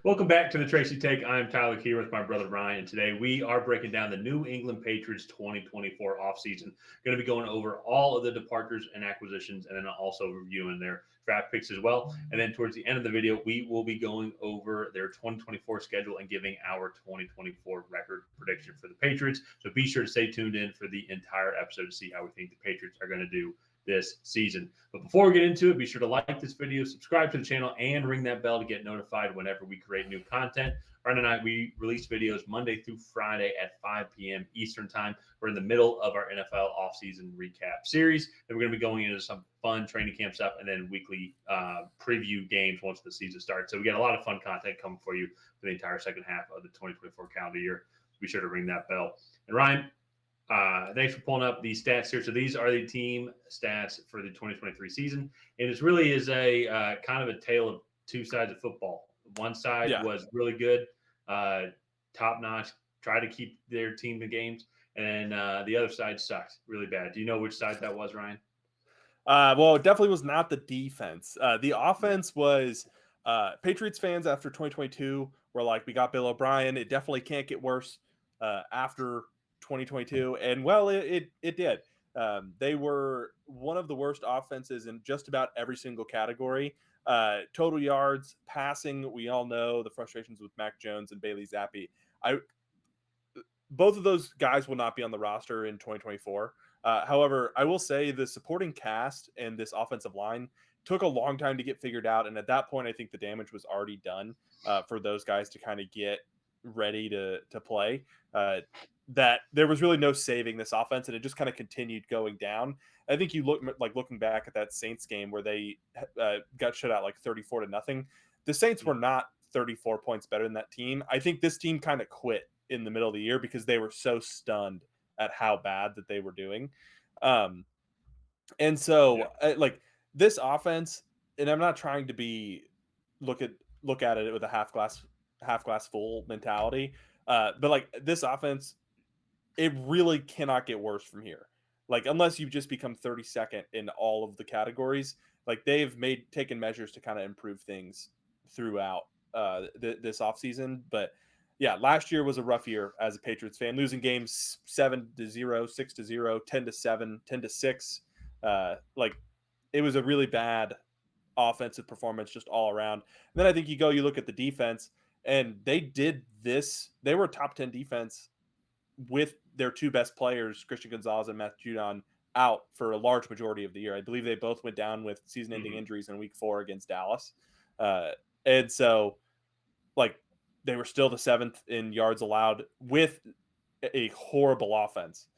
Welcome back to the Tracy Take. I'm Tyler here with my brother Ryan, and today we are breaking down the New England Patriots 2024 offseason. Going to be going over all of the departures and acquisitions, and then also reviewing their draft picks as well. And then towards the end of the video, we will be going over their 2024 schedule and giving our 2024 record prediction for the Patriots. So be sure to stay tuned in for the entire episode to see how we think the Patriots are going to do this season. But before we get into it, be sure to like this video, subscribe to the channel, and ring that bell to get notified whenever we create new content. Ryan and I, we release videos Monday through Friday at 5 p.m. Eastern time. We're in the middle of our NFL offseason recap series. Then we're going to be going into some fun training camp stuff and then weekly preview games once the season starts. So we got a lot of fun content coming for you for the entire second half of the 2024 calendar year. So be sure to ring that bell. And Ryan, thanks for pulling up these stats here. So these are the team stats for the 2023 season, and it really is a kind of a tale of two sides of football. One side Yeah. was really good, top notch, tried to keep their team in games, and the other side sucked really bad. Do you know which side that was, Ryan? Well, it definitely was not the defense. The Yeah. offense was Patriots fans after 2022 were like, we got Bill O'Brien. It definitely can't get worse after 2022. And well, it did. They were one of the worst offenses in just about every single category. Total yards, passing, we all know the frustrations with Mac Jones and Bailey Zappi. Both of those guys will not be on the roster in 2024. However, I will say the supporting cast and this offensive line took a long time to get figured out. And at that point, I think the damage was already done for those guys to kind of get ready to play. That there was really no saving this offense, and it just kind of continued going down. I think you looking back at that Saints game where they got shut out like 34-0. The Saints were not 34 points better than that team. I think this team kind of quit in the middle of the year because they were so stunned at how bad that they were doing. And so like this offense, and I'm not trying to be look at it with a half glass full mentality. But like this offense, it really cannot get worse from here. Like unless you just become 32nd in all of the categories, like they've taken measures to kind of improve things throughout this offseason. But yeah, last year was a rough year as a Patriots fan, losing games 7-0, 6-0, 10-7, 10-6. Like it was a really bad offensive performance just all around. And then I think you look at the defense, and they did this. They were a top 10 defense with their two best players, Christian Gonzalez and Matthew Judon, out for a large majority of the year. I believe they both went down with season-ending injuries in Week 4 against Dallas, and so like they were still the 7th in yards allowed with a horrible offense.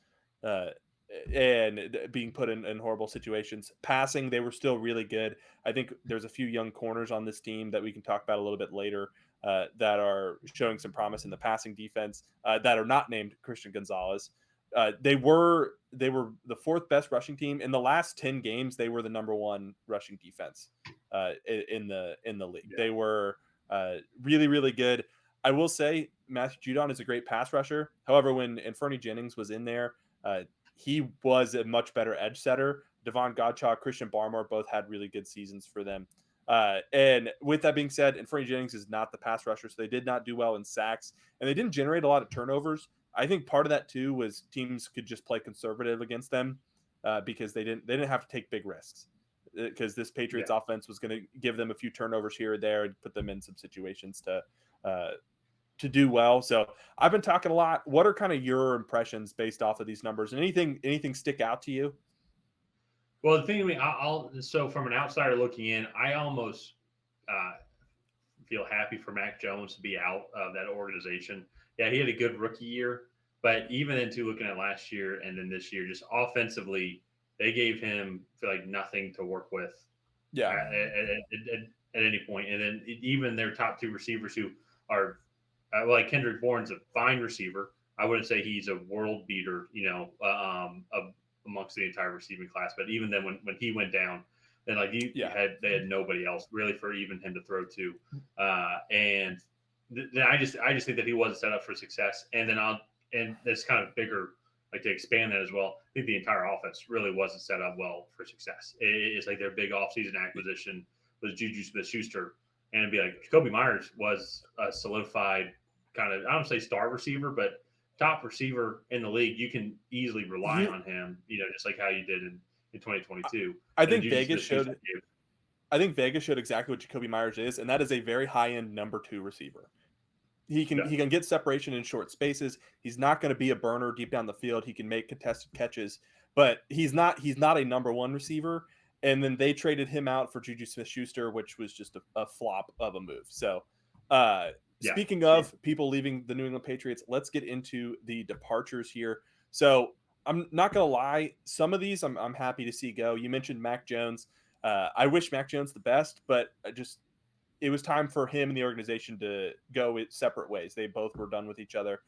And being put in horrible situations. Passing, they were still really good. I think there's a few young corners on this team that we can talk about a little bit later that are showing some promise in the passing defense that are not named Christian Gonzalez. They were the 4th best rushing team in the last 10 games. They were the number 1 rushing defense in the league. Yeah. They were really, really good. I will say Matthew Judon is a great pass rusher. However, when Anfernee Jennings was in there, he was a much better edge setter. Devon Godchaux, Christian Barmore both had really good seasons for them. And with that being said, Anfernee Jennings is not the pass rusher, so they did not do well in sacks, and they didn't generate a lot of turnovers. I think part of that too was teams could just play conservative against them because they didn't have to take big risks because this Patriots offense was going to give them a few turnovers here or there and put them in some situations to do well. So I've been talking a lot. What are kind of your impressions based off of these numbers, and anything stick out to you? Well, the thing, I mean, so from an outsider looking in, I almost feel happy for Mac Jones to be out of that organization. Yeah, he had a good rookie year, but even into looking at last year and then this year, just offensively, they gave him feel like nothing to work with Yeah. at any point. And then even their top 2 receivers who are like Kendrick Bourne's a fine receiver. I wouldn't say he's a world beater, amongst the entire receiving class. But even then, when he went down, then like they had nobody else really for even him to throw to, and then I just think that he wasn't set up for success. And then and it's kind of bigger, like to expand that as well. I think the entire offense really wasn't set up well for success. It's like their big offseason acquisition was Juju Smith-Schuster, and be like, Jacoby Myers was a solidified kind of, I don't say star receiver, but top receiver in the league. You can easily rely You, on him, just like how you did in 2022. I And then think Juju Vegas Smith-Schuster showed. I think Vegas showed exactly what Jacoby Myers is, and that is a very high end number 2 receiver. yeah, He can get separation in short spaces. He's not going to be a burner deep down the field. He can make contested catches, but he's not a number 1 receiver. And then they traded him out for Juju Smith-Schuster, which was just a flop of a move. So, yeah. speaking of people leaving the New England Patriots, let's get into the departures here. So, I'm not going to lie, some of these I'm happy to see go. You mentioned Mac Jones. I wish Mac Jones the best, but it was time for him and the organization to go separate ways. They both were done with each other.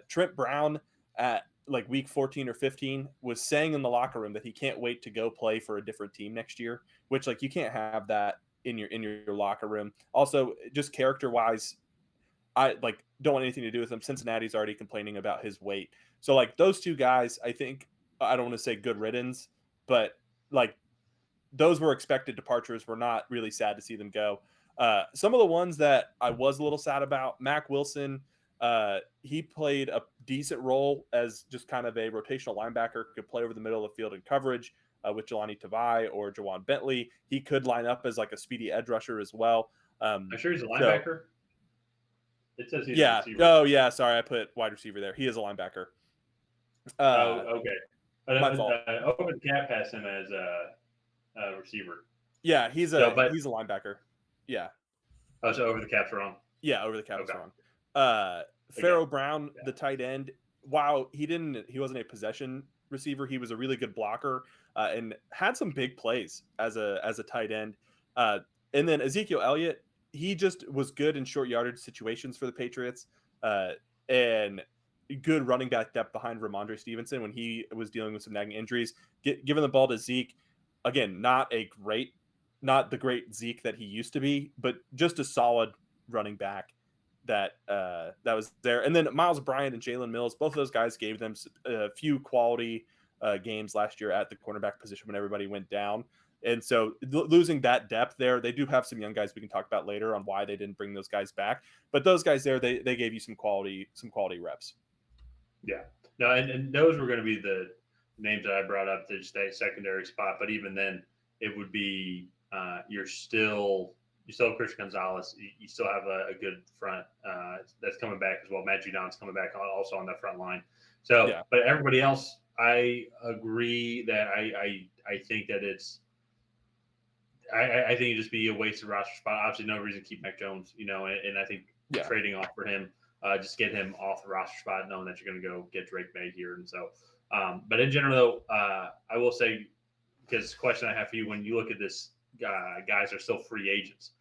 Trent Brown at like week 14 or 15 was saying in the locker room that he can't wait to go play for a different team next year, which like you can't have that in your locker room. Also, just character wise, I like don't want anything to do with him. Cincinnati's already complaining about his weight. So like those two guys, I think I don't want to say good riddance, but like those were expected departures. We're not really sad to see them go. Some of the ones that I was a little sad about, Mac Wilson, he played a decent role as just kind of a rotational linebacker, could play over the middle of the field in coverage with Jelani Tavai or Jawan Bentley. He could line up as like a speedy edge rusher as well. I'm sure he's a So linebacker. It says he's a yeah. receiver. Oh yeah. Sorry, I put wide receiver there. He is a linebacker. Oh, okay. My fault. Open Cap has him as a receiver. Yeah, He's he's a linebacker. Yeah. So over the cap's wrong. Yeah, over the cap is Okay. wrong. Pharaoh Brown, Yeah. the tight end. Wow, he wasn't a possession receiver. He was a really good blocker and had some big plays as a tight end. Uh, and then Ezekiel Elliott, he just was good in short yardage situations for the Patriots and good running back depth behind Ramondre Stevenson when he was dealing with some nagging injuries. Giving the ball to Zeke, again, not the great Zeke that he used to be, but just a solid running back that was there. And then Miles Bryant and Jalen Mills, both of those guys gave them a few quality games last year at the cornerback position when everybody went down. And so losing that depth there, they do have some young guys we can talk about later on why they didn't bring those guys back. But those guys there, they gave you some quality reps. Yeah. No, and those were going to be the names that I brought up to just that secondary spot. But even then, it would be you still have Christian Gonzalez. You still have a good front that's coming back as well. Matt Judon's coming back also on that front line. So, Yeah. but everybody else, I agree that I think that it's. I think it'd just be a wasted roster spot. Obviously, no reason to keep Mac Jones, and I think trading off for him, just get him off the roster spot, knowing that you're going to go get Drake May here. And so, but in general, though, I will say, because the question I have for you, when you look at this, guys are still free agents.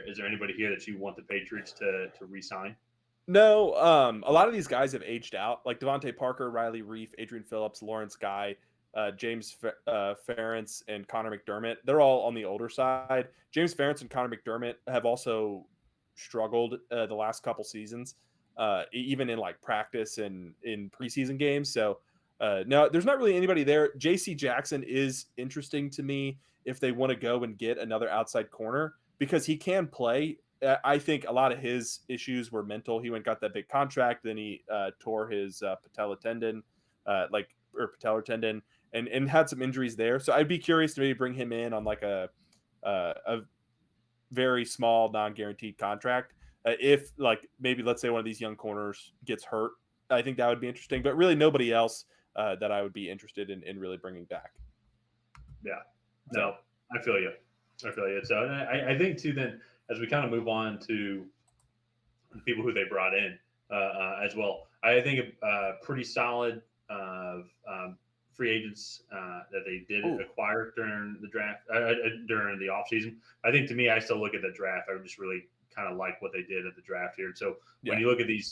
Is there anybody here that you want the Patriots to re-sign? No, a lot of these guys have aged out, like Devontae Parker, Riley Reif, Adrian Phillips, Lawrence Guy, James Ferentz, and Connor McDermott. They're all on the older side. James Ferentz and Connor McDermott have also struggled the last couple seasons, even in like practice and in preseason games. So no, there's not really anybody there. J.C. Jackson is interesting to me if they want to go and get another outside corner because he can play. I think a lot of his issues were mental. He went got that big contract, then he tore his patellar tendon, patellar tendon, and had some injuries there. So I'd be curious to maybe bring him in on like a very small non-guaranteed contract. If like maybe let's say one of these young corners gets hurt, I think that would be interesting. But really nobody else that I would be interested in really bringing back. Yeah, no, I feel you. So I think too. Then as we kind of move on to people who they brought in as well, I think pretty solid free agents that they did acquire during the draft, during the offseason. I think to me, I still look at the draft. I just really kind of like what they did at the draft here. So when you look at the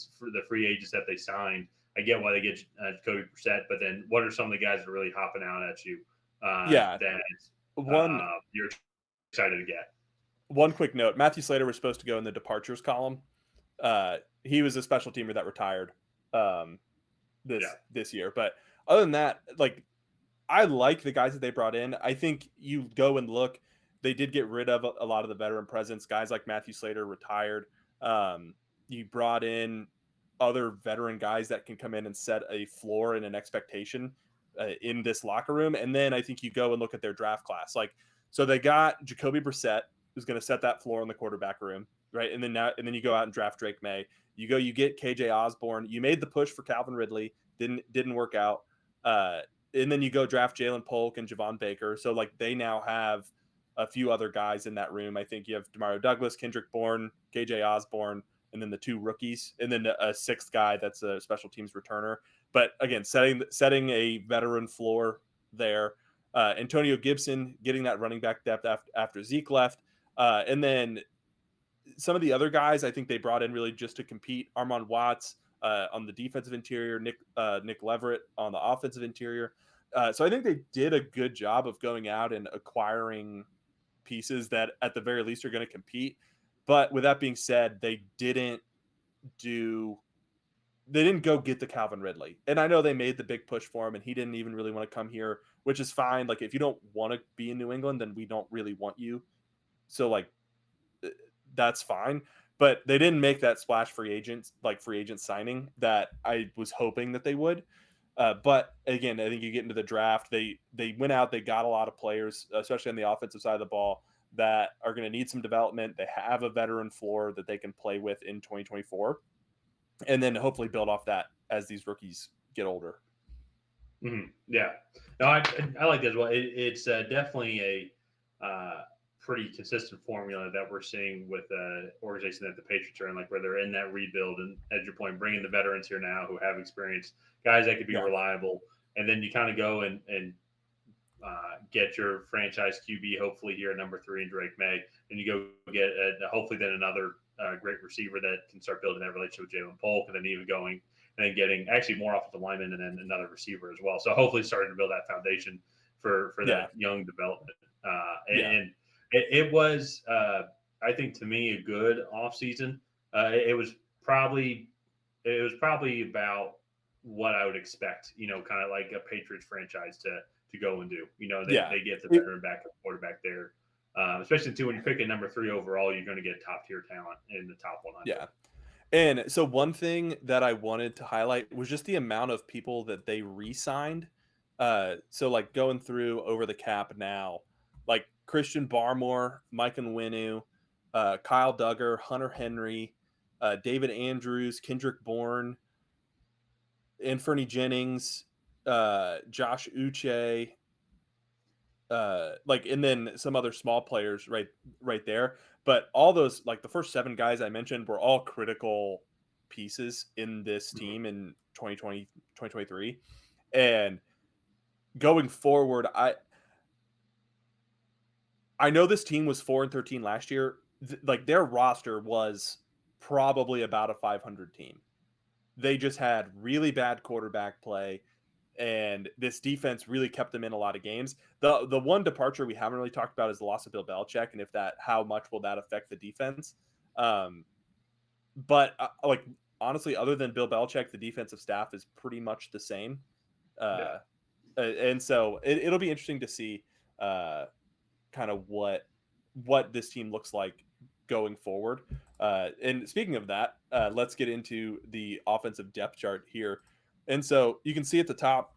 free agents that they signed, I get why they get Jacoby Brissett, but then what are some of the guys that are really hopping out at you that you're excited to get? One quick note: Matthew Slater was supposed to go in the departures column. He was a special teamer that retired this year. But other than that, like I like the guys that they brought in. I think you go and look. they did get rid of a lot of the veteran presence. Guys like Matthew Slater retired. Um, you brought in other veteran guys that can come in and set a floor and an expectation in this locker room. And then I think you go and look at their draft class. Like, so they got Jacoby Brissett, who's going to set that floor in the quarterback room, right? And then you go out and draft Drake May. You get KJ Osborne. You made the push for Calvin Ridley, didn't work out. And then you go draft Jalen Polk and Javon Baker. So like they now have a few other guys in that room. I think you have Demario Douglas, Kendrick Bourne, KJ Osborne, and then the two rookies, and then a sixth guy that's a special teams returner. But again, setting a veteran floor there. Antonio Gibson getting that running back depth after Zeke left, and then some of the other guys I think they brought in really just to compete. Armand Watts on the defensive interior, Nick Leverett on the offensive interior. So I think they did a good job of going out and acquiring pieces that at the very least are going to compete. But with that being said, do they didn't go get the Calvin Ridley. And I know they made the big push for him and he didn't even really want to come here, which is fine. Like if you don't want to be in New England, then we don't really want you. So like that's fine. But they didn't make that splash free agent signing that I was hoping that they would. But again, I think you get into the draft. They went out, they got a lot of players, especially on the offensive side of the ball, that are going to need some development. They have a veteran floor that they can play with in 2024, and then hopefully build off that as these rookies get older. Yeah, no, I like that as well. It's definitely a pretty consistent formula that we're seeing with the organization that the Patriots are in, like where they're in that rebuild, and as your point, bringing the veterans here now who have experience, guys that could be Yeah. reliable, and then you kind of go and get your franchise QB hopefully here at number 3 in Drake May, and you go get hopefully then another great receiver that can start building that relationship with Jalen Polk, and then even going and then getting actually more offensive linemen and then another receiver as well. So hopefully starting to build that foundation for Yeah. that young development. Yeah. And it was I think to me a good offseason. It was probably about what I would expect, kind of like a Patriots franchise to go and do. Yeah. They get the It- veteran backup quarterback there, especially too when you pick a number 3 overall, you're going to get top tier talent in the top 100. yeah. And so one thing that I wanted to highlight was just the amount of people that they re-signed. So like going through over the cap now, like Christian Barmore, Mike Nwinu, Kyle Duggar, Hunter Henry, David Andrews, Kendrick Bourne, Anthony Jennings, Josh Uche, like and then some other small players right there. But all those like the first 7 guys I mentioned were all critical pieces in this Mhm. team in 2020 2023. And going forward, I know this team was 4-13 last year. Like their roster was probably about a 500 team. They just had really bad quarterback play, and this defense really kept them in a lot of games. The one departure we haven't really talked about is the loss of Bill Belichick, and if that how much will that affect the defense? Um, but like honestly, other than Bill Belichick, the defensive staff is pretty much the same. Yeah. Uh, and so it'll be interesting to see kind of what this team looks like going forward. And speaking of that, let's get into the offensive depth chart here. And so you can see at the top,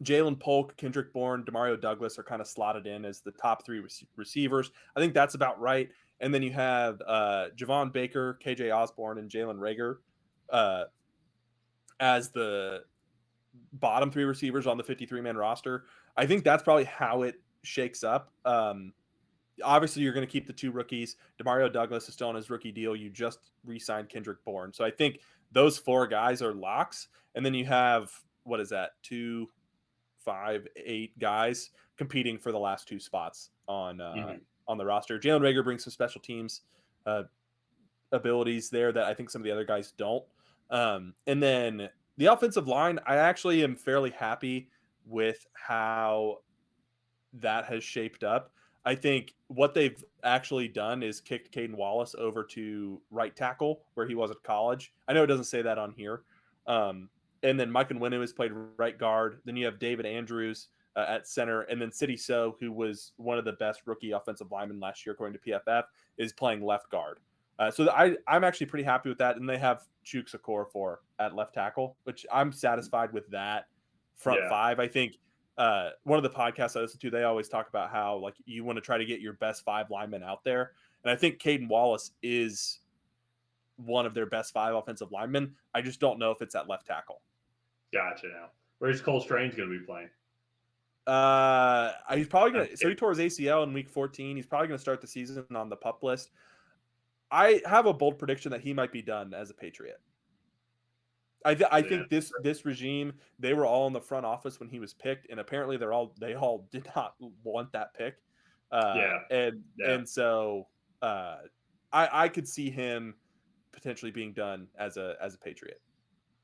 Jalen Polk, Kendrick Bourne, Demario Douglas are kind of slotted in as the top 3 receivers. I think that's about right. And then you have Javon Baker, KJ Osborne, and Jalen Rager uh, as the bottom 3 receivers on the 53-man roster. I think that's probably how it shakes up. Obviously, you're going to keep the 2 rookies. Demario Douglas is still on his rookie deal. You just re-signed Kendrick Bourne. So I think those 4 guys are locks. And then you have, what is that, 2, 5, 8 guys competing for the last 2 spots Mhm. on the roster. Jalen Rager brings some special teams uh, abilities there that I think some of the other guys don't. And then the offensive line, I actually am fairly happy with how that has shaped up. I think what they've actually done is kicked Caden Wallace over to right tackle where he was at college. I know it doesn't say that on here. And then Mike Nwinu has played right guard. Then you have David Andrews at center, and then City So, who was one of the best rookie offensive linemen last year according to PFF, is playing left guard. So I'm actually pretty happy with that, and they have Chukes Okorafor at left tackle, which I'm satisfied with that front Yeah, five. I think one of the podcasts I listen to, they always talk about how like you want to try to get your best five linemen out there, and I think Caden Wallace is one of their best five offensive linemen. I just don't know if it's at left tackle. gotcha. Now, where's Cole Strange going to be playing? He's probably gonna. So he tore his ACL in week 14. He's probably gonna start the season on the PUP list. I have a bold prediction that he might be done as a Patriot. I Yeah, think this regime, they were all in the front office when he was picked, and apparently they all did not want that pick, yeah, and yeah. so I could see him potentially being done as a Patriot.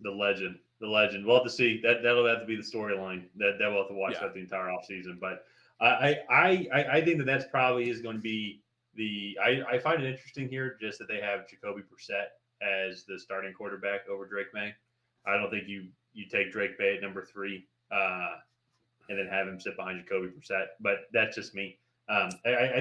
The legend, the legend. We'll have to see. That'll have to be the storyline. That we'll have to watch Yeah, that the entire offseason. But I think that's probably is going to be the. I find it interesting here just that they have Jacoby Brissett as the starting quarterback over Drake May. I don't think you take Drake May at number 3 and then have him sit behind Jacoby Brissett. But that's just me. I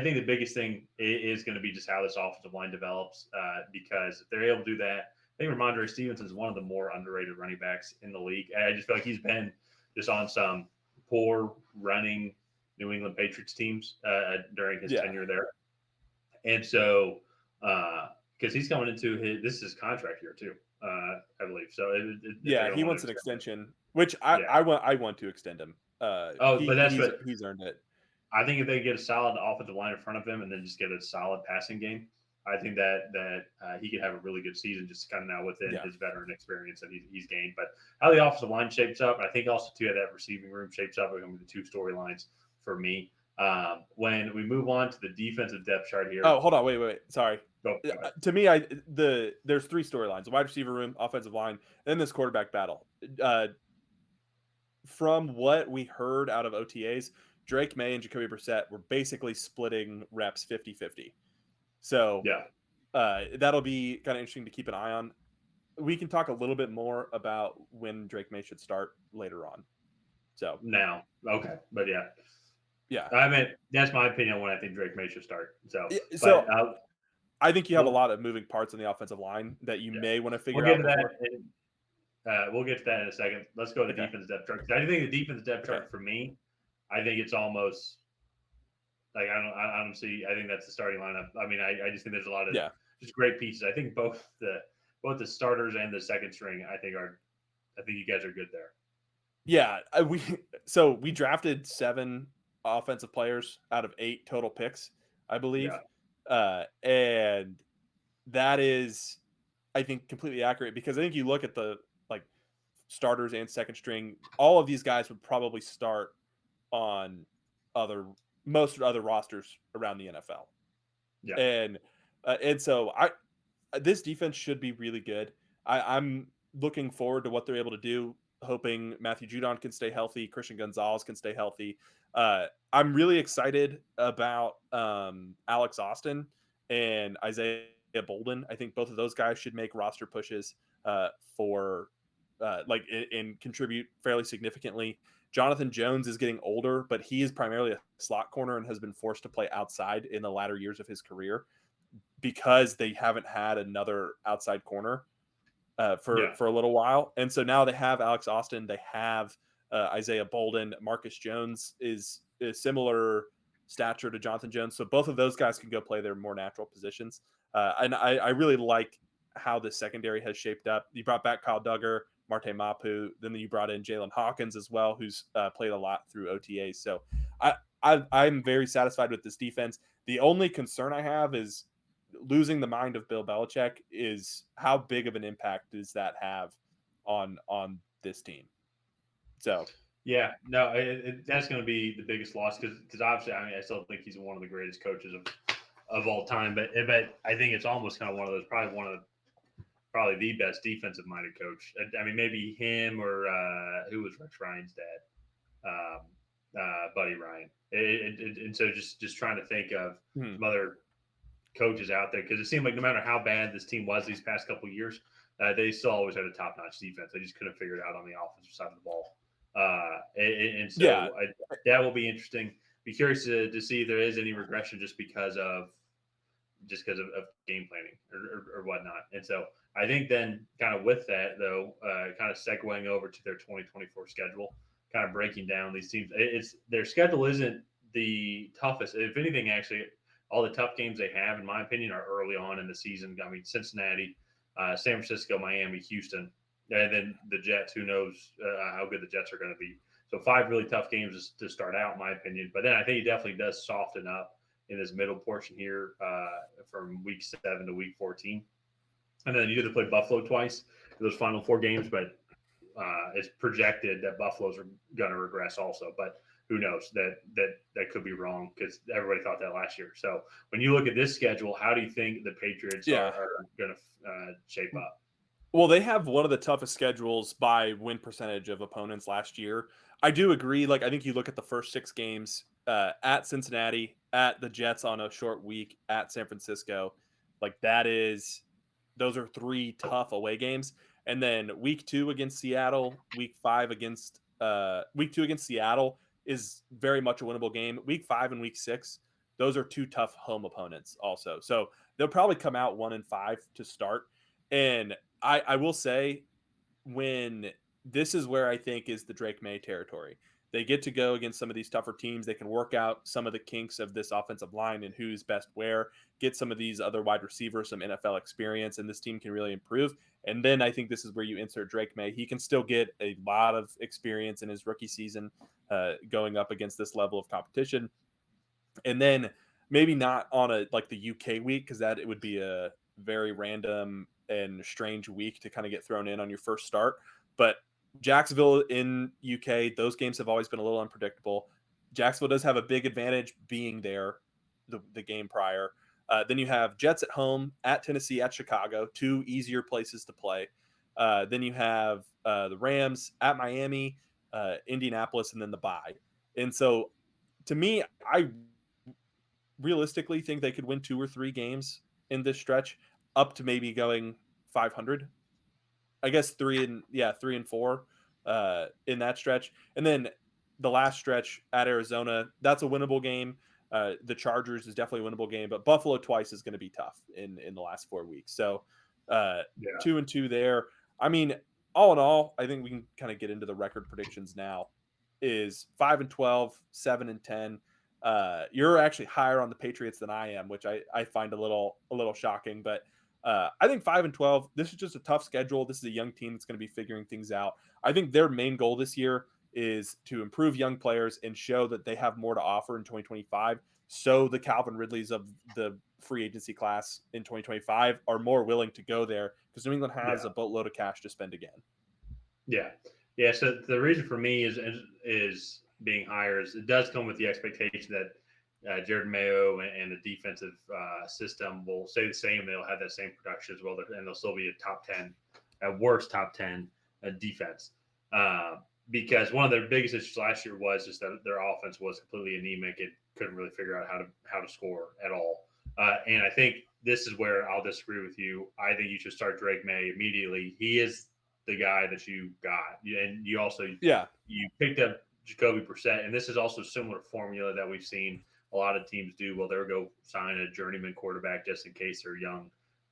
think the biggest thing is going to be just how this offensive line develops because if they're able to do that, I think Ramondre Stevenson is one of the more underrated running backs in the league. And I just feel like he's been just on some poor running New England Patriots teams during his yeah, tenure there. And so, because he's coming into this is his contract year too, I believe. So if they're yeah. going to He want to wants an extend him, extension, which yeah. I want to extend him. Oh, but that's what He's earned it. I think if they get a solid offensive line in front of him and then just get a solid passing game, I think that he could have a really good season just kind of now within Yeah, his veteran experience that he's gained. But how the offensive line shapes up, I think also too how that receiving room shapes up are going to be the two storylines for me. When we move on to the defensive depth chart here, Oh, hold on, wait. Sorry. go ahead. To me, there's three storylines: the wide receiver room, offensive line, and then this quarterback battle. From what we heard out of OTAs, Drake May and Jacoby Brissett were basically splitting reps 50-50. So Yeah. that'll be kind of interesting to keep an eye on. We can talk a little bit more about when Drake May should start later on. So Now, okay, but yeah, yeah, I mean that's my opinion on when I think Drake May should start. So, but so I think you have a we'll lot of moving parts on the offensive line that you yeah, may want to we'll figure get out to that. before. We'll get to that in a second. Let's go to the Okay. defense depth chart. I think the defense depth Okay. chart for me, I think it's almost like I don't see. I think that's the starting lineup. I mean, I just think there's a lot of Yeah. just great pieces. I think both the starters and the second string. I think you guys are good there. Yeah, we drafted 7 offensive players out of 8 total picks, I believe, Yeah, and that is, I think, completely accurate because I think you look at the like starters and second string, all of these guys would probably start on most other rosters around the NFL, yeah, and so this defense should be really good. I'm looking forward to what they're able to do. Hoping Matthew Judon can stay healthy, Christian Gonzalez can stay healthy. I'm really excited about Alex Austin and Isaiah Bolden. I think both of those guys should make roster pushes for and contribute fairly significantly. Jonathan Jones is getting older, but he is primarily a slot corner and has been forced to play outside in the latter years of his career because they haven't had another outside corner yeah, for a little while, and so now they have Alex Austin, they have Isaiah Bolden, Marcus Jones is similar stature to Jonathan Jones, so both of those guys can go play their more natural positions, and I really like how the secondary has shaped up. You brought back Kyle Duggar, Marte Mapu, then you brought in Jalen Hawkins as well, who's played a lot through OTAs. So I'm very satisfied with this defense. The only concern I have is losing the mind of Bill Belichick. Is how big of an impact does that have on this team? So yeah. No, that's going to be the biggest loss because obviously, I mean, I still think he's one of the greatest coaches of all time. But I think it's almost kind of one of those probably the best defensive minded coach. I mean, maybe him or who was Rex Ryan's dad, Buddy Ryan. And so just trying to think of some other coaches out there because it seemed like no matter how bad this team was these past couple of years, they still always had a top notch defense. They just couldn't figure it out on the offensive side of the ball. And Yeah. so that will be interesting. Be curious to see if there is any regression just because of game planning or whatnot. And so I think then kind of with that though, kind of segueing over to their 2024 schedule, kind of breaking down these teams. It's their schedule isn't the toughest. If anything, actually, all the tough games they have, in my opinion, are early on in the season. I mean, Cincinnati, San Francisco, Miami, Houston, and then the Jets. Who knows how good the Jets are going to be? So five really tough games to start out, in my opinion. But then I think it definitely does soften up in this middle portion here from week 7 to week 14. And then you get to play Buffalo twice in those final 4 games, but it's projected that Buffalo's are going to regress also. But who knows? That could be wrong because everybody thought that last year. So when you look at this schedule, how do you think the Patriots Yeah. are going to shape up? Well, they have one of the toughest schedules by win percentage of opponents last year. I do agree. Like, I think you look at the first 6 games at Cincinnati, at the Jets on a short week, at San Francisco. Like, those are 3 tough away games. And then week 2 against Seattle, week 2 against Seattle is very much a winnable game. Week 5 and week 6, those are 2 tough home opponents also. So they'll probably come out 1-5 to start. And I will say, when this is where I think is the Drake May territory. They get to go against some of these tougher teams. They can work out some of the kinks of this offensive line and who's best where, get some of these other wide receivers some NFL experience, and this team can really improve. And then I think this is where you insert Drake May. He can still get a lot of experience in his rookie season going up against this level of competition. And then maybe not on the UK week, because that it would be a very random and strange week to kind of get thrown in on your first start. But Jacksonville in UK, those games have always been a little unpredictable. Jacksonville does have a big advantage being there the game prior. Then you have Jets at home, at Tennessee, at Chicago, 2 easier places to play. Then you have the Rams at Miami, Indianapolis, and then the bye. And so to me, I realistically think they could win 2 or 3 games in this stretch, up to maybe going 500. I guess 3-4 in that stretch, and then the last stretch at Arizona, that's a winnable game. The Chargers is definitely a winnable game, but Buffalo twice is going to be tough in the last 4 weeks. So Yeah. 2-2 there. I mean, all in all, I think we can kind of get into the record predictions now. Is 5-12, 7-10. You're actually higher on the Patriots than I am, which I find a little shocking. But I think 5-12. This is just a tough schedule. This is a young team that's going to be figuring things out. I think their main goal this year is to improve young players and show that they have more to offer in 2025. So the Calvin Ridleys of the free agency class in 2025 are more willing to go there because New England has Yeah. a boatload of cash to spend again. Yeah, yeah. So the reason for me is being higher is it does come with the expectation that Jared Mayo and the defensive system will stay the same. They'll have that same production as well, and they'll still be a top 10, at worst top 10 defense. Uh, because one of their biggest issues last year was just that their offense was completely anemic. It couldn't really figure out how to score at all. And I think this is where I'll disagree with you. I think you should start Drake May immediately. He is the guy that you got, and you also Yeah. you picked up Jacoby Brissett, and this is also a similar formula that we've seen a lot of teams do. Well, they'll go sign a journeyman quarterback just in case their young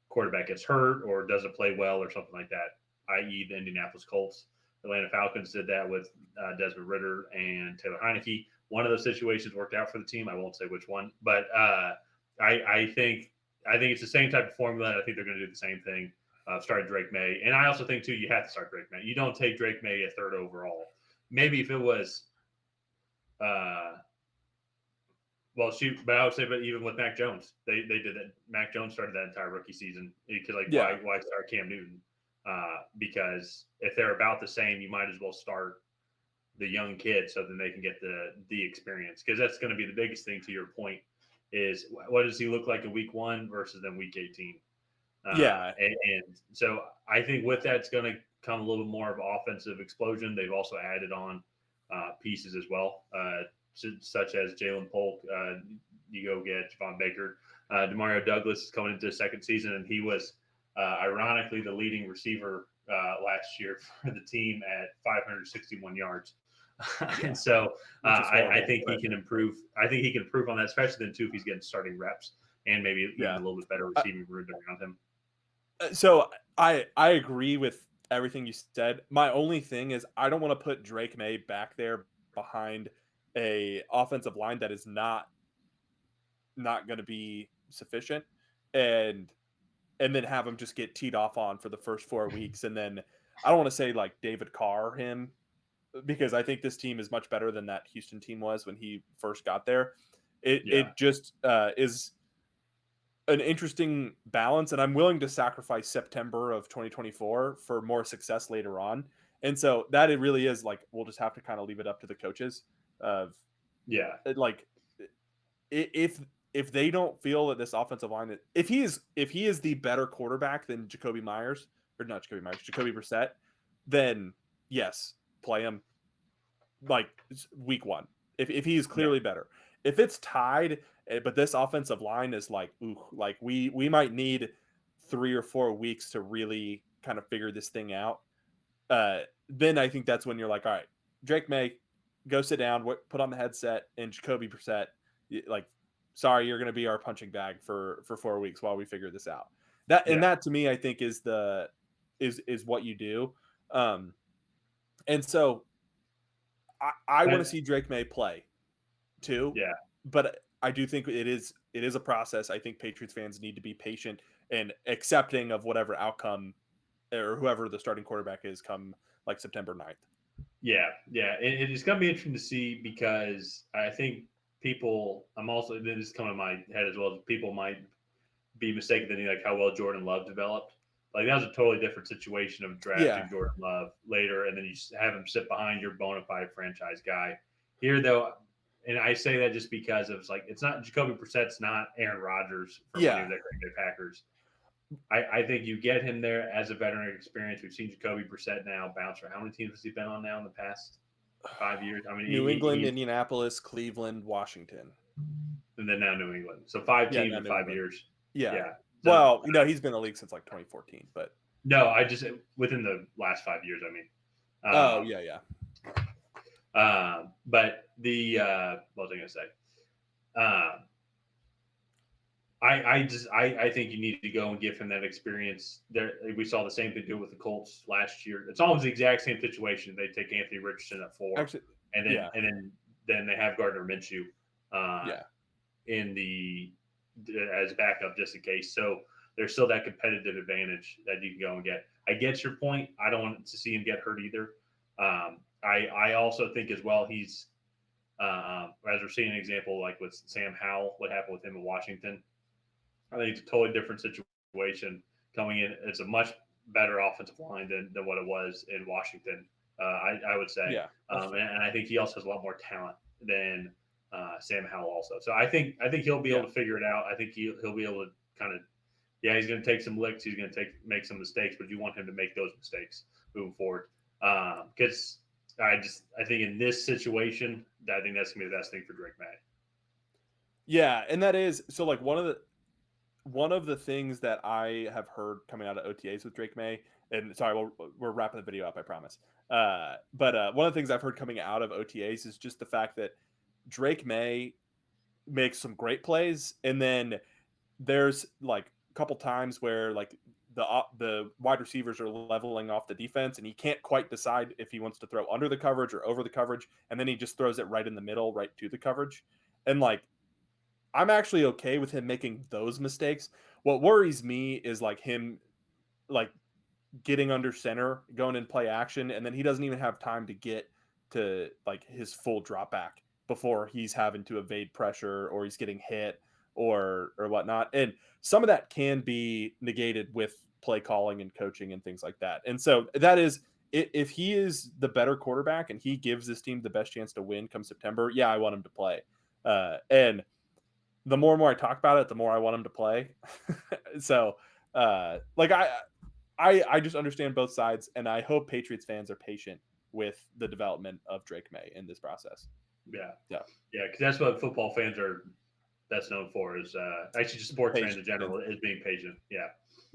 quarterback gets hurt or doesn't play well or something like that, i.e. the Indianapolis Colts. Atlanta Falcons did that with Desmond Ritter and Taylor Heineke. One of those situations worked out for the team. I won't say which one, but I think it's the same type of formula. And I think they're going to do the same thing. Start Drake May, and I also think too you have to start Drake May. You don't take Drake May a third overall. Maybe if it was, well, shoot, but I would say, but even with Mac Jones, they did that. Mac Jones started that entire rookie season because Yeah. why start Cam Newton? Because if they're about the same, you might as well start the young kid so then they can get the experience, because that's going to be the biggest thing. To your point, is what does he look like in week 1 versus then week 18? Yeah. And so I think with that, it's going to come a little bit more of offensive explosion. They've also added on pieces as well, such as Jalen Polk. You go get Javon Baker. Demario Douglas is coming into his second season, and he was ironically the leading receiver last year for the team at 561 yards. Yeah, And so which is I horrible. think he But can improve. I think he can improve on that, especially then too if he's getting starting reps and maybe even yeah, a little bit better receiving room around him. so I agree with everything you said. My only thing is I don't want to put Drake May back there behind a offensive line that is not going to be sufficient, and then have him just get teed off on for the first 4 weeks, and then I don't want to say like David Carr him, because I think this team is much better than that Houston team was when he first got there. Yeah, It just is an interesting balance, and I'm willing to sacrifice September of 2024 for more success later on. And so that it really is like we'll just have to kind of leave it up to the coaches of yeah, like if they don't feel that this offensive line, if he is the better quarterback than Jacoby Myers, or not Jacoby Myers, Jacoby Brissett, then yes, play him like week one. If he is yeah, clearly better. If it's tied, but this offensive line is like, ooh, like we might need 3 or 4 weeks to really kind of figure this thing out. Then I think that's when you're like, all right, Drake May, go sit down, put on the headset, and Jacoby Brissett, like, sorry, you're going to be our punching bag for 4 weeks while we figure this out. yeah. That to me, I think is what you do. Um, and so I want to That, see Drake May play too, yeah, but I do think it is a process. I think Patriots fans need to be patient and accepting of whatever outcome or whoever the starting quarterback is come like September 9th. yeah, yeah. It is going to be interesting to see because I think people. I'm also this is coming to my head as well. People might be mistaken thinking like how well Jordan Love developed. Like that was a totally different situation of Yeah. drafting Jordan Love later, and then you have him sit behind your bona fide franchise guy. Here though, and I say that just because of like it's not Jacoby Brissett's not Aaron Rodgers from when he Yeah. was at Green Bay Packers. I think you get him there as a veteran experience. We've seen Jacoby Brissett now bounce for how many teams has he been on now in the past 5 years? I mean, New England, he's Indianapolis, Cleveland, Washington. and then now New England. So five Yeah, teams not in New five England. years. Yeah. Yeah. So Well, he's been in the league since like 2014, but no, I just within the last 5 years. I mean, oh, yeah, yeah. but the what was I going to say? Um, I think you need to go and give him that experience. There, we saw the same thing do with the Colts last year. It's almost the exact same situation. They take Anthony Richardson at 4, Actually, and yeah. then they have Gardner Minshew uh, Yeah. in the as backup just in case. So there's still that competitive advantage that you can go and get. I get your point. I don't want to see him get hurt either. I also think as well he's as we're seeing an example like with Sam Howell, what happened with him in Washington. I think it's a totally different situation coming in. It's a much better offensive line than what it was in Washington. I would say, Yeah. That's true. and I think he also has a lot more talent than Sam Howell also. So I think he'll be able Yeah. to figure it out. I think he'll be able to kind of yeah, he's going to take some licks. He's going to make some mistakes, but you want him to make those mistakes moving forward. Because I think in this situation, I think that's going to be the best thing for Drake May. Yeah, and that is so like one of the things that I have heard coming out of OTAs with Drake May, and sorry, we're wrapping the video up, I promise. But one of the things I've heard coming out of OTAs is just the fact that Drake May makes some great plays, and then there's like a couple times where like the wide receivers are leveling off the defense, and he can't quite decide if he wants to throw under the coverage or over the coverage, and then he just throws it right in the middle, right to the coverage, and like I'm actually okay with him making those mistakes. What worries me is like him like getting under center, going in play action, and then he doesn't even have time to get to like his full drop back before he's having to evade pressure or he's getting hit or whatnot. And some of that can be negated with play calling and coaching and things like that. And so that is if he is the better quarterback and he gives this team the best chance to win come September, yeah, I want him to play. And the more and more I talk about it, the more I want him to play. So, like I just understand both sides, and I hope Patriots fans are patient with the development of Drake May in this process. Yeah, Yeah, yeah, because that's what football fans are that's known for is actually just sports fans in patient. general is being patient. Yeah.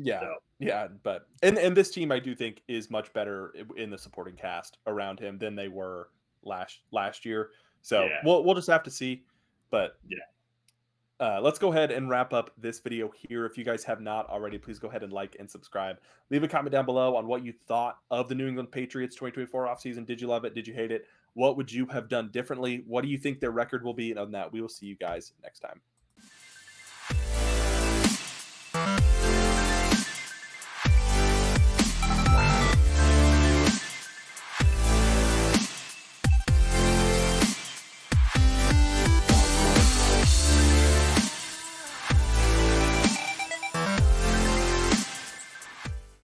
Yeah, So yeah, but and this team I do think is much better in the supporting cast around him than they were last year. So Yeah. we'll just have to see. But Yeah. let's go ahead and wrap up this video here. If you guys have not already, please go ahead and like and subscribe. Leave a comment down below on what you thought of the New England Patriots 2024 offseason. Did you love it? Did you hate it? What would you have done differently? What do you think their record will be? And on that, we will see you guys next time.